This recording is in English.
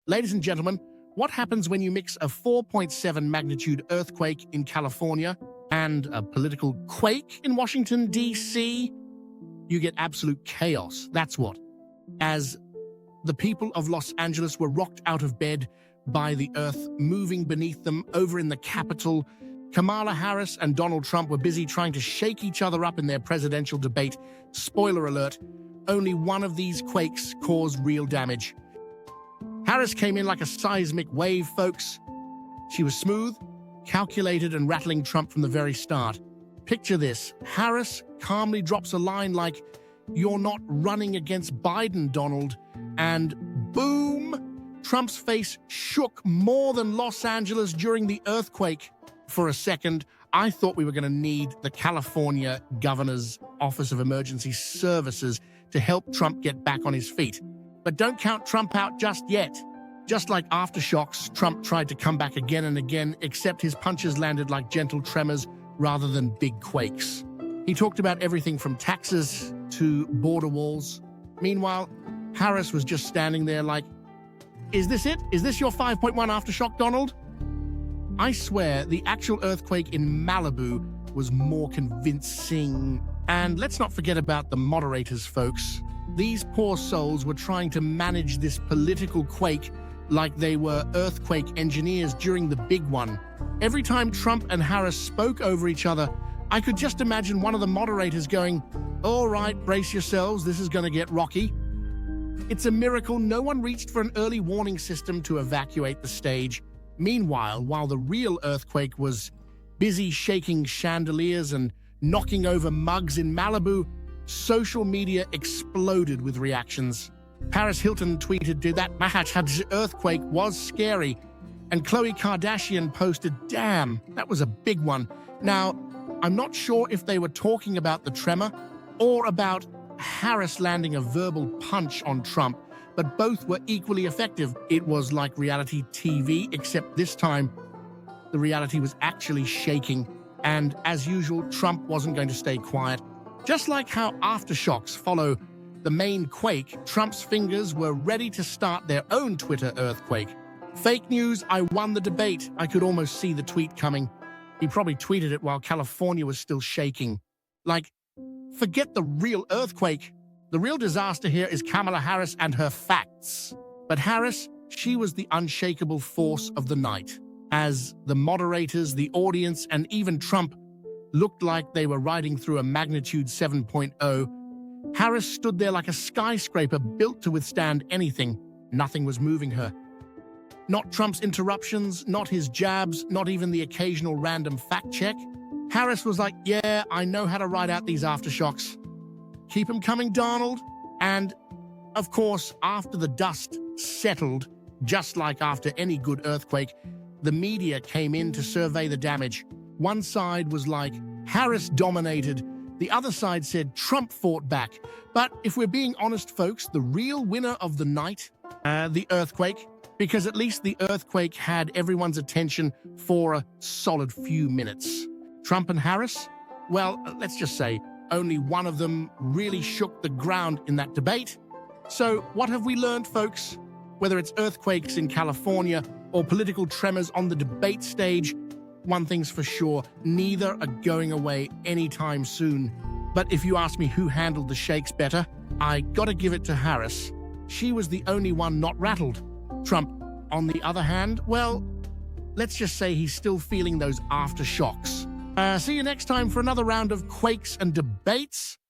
Ladies and gentlemen, what happens when you mix a 4.7 magnitude earthquake in California and a political quake in Washington, D.C.? You get absolute chaos, that's what. As the people of Los Angeles were rocked out of bed by the earth moving beneath them over in the Capitol, Kamala Harris and Donald Trump were busy trying to shake each other up in their presidential debate. Spoiler alert, only one of these quakes caused real damage. Harris came in like a seismic wave, folks. She was smooth, calculated, and rattling Trump from the very start. Picture this. Harris calmly drops a line like, "You're not running against Biden, Donald," and boom! Trump's face shook more than Los Angeles during the earthquake. For a second, I thought we were going to need the California Governor's Office of Emergency Services to help Trump get back on his feet. But don't count Trump out just yet. Just like aftershocks, Trump tried to come back again and again, except his punches landed like gentle tremors rather than big quakes. He talked about everything from taxes to border walls. Meanwhile, Harris was just standing there like, "Is this it? Is this your 5.1 aftershock, Donald?" I swear the actual earthquake in Malibu was more convincing. And let's not forget about the moderators, folks. These poor souls were trying to manage this political quake like they were earthquake engineers during the big one. Every time Trump and Harris spoke over each other, I could just imagine one of the moderators going, "All right, brace yourselves, this is going to get rocky." It's a miracle no one reached for an early warning system to evacuate the stage. Meanwhile, while the real earthquake was busy shaking chandeliers and knocking over mugs in Malibu, social media exploded with reactions. Paris Hilton tweeted, "Dude, that Mahachad earthquake was scary." And Khloe Kardashian posted, "Damn, that was a big one." Now, I'm not sure if they were talking about the tremor or about Harris landing a verbal punch on Trump, but both were equally effective. It was like reality TV, except this time, the reality was actually shaking. And as usual, Trump wasn't going to stay quiet. Just like how aftershocks follow the main quake, Trump's fingers were ready to start their own Twitter earthquake. "Fake news, I won the debate." I could almost see the tweet coming. He probably tweeted it while California was still shaking. Like, forget the real earthquake. The real disaster here is Kamala Harris and her facts. But Harris, she was the unshakable force of the night. As the moderators, the audience, and even Trump looked like they were riding through a magnitude 7.0, Harris stood there like a skyscraper built to withstand anything. Nothing was moving her. Not Trump's interruptions, not his jabs, not even the occasional random fact check. Harris was like, "Yeah, I know how to ride out these aftershocks. Keep them coming, Donald." And, of course, after the dust settled, just like after any good earthquake, the media came in to survey the damage. One side was like, Harris dominated. The other side said Trump fought back. But if we're being honest, folks, the real winner of the night, the earthquake, because at least the earthquake had everyone's attention for a solid few minutes. Trump and Harris? Well, let's just say only one of them really shook the ground in that debate. So what have we learned, folks? Whether it's earthquakes in California or political tremors on the debate stage, one thing's for sure, neither are going away anytime soon. But if you ask me who handled the shakes better, I gotta give it to Harris. She was the only one not rattled. Trump, on the other hand, well, let's just say he's still feeling those aftershocks. See you next time for another round of quakes and debates.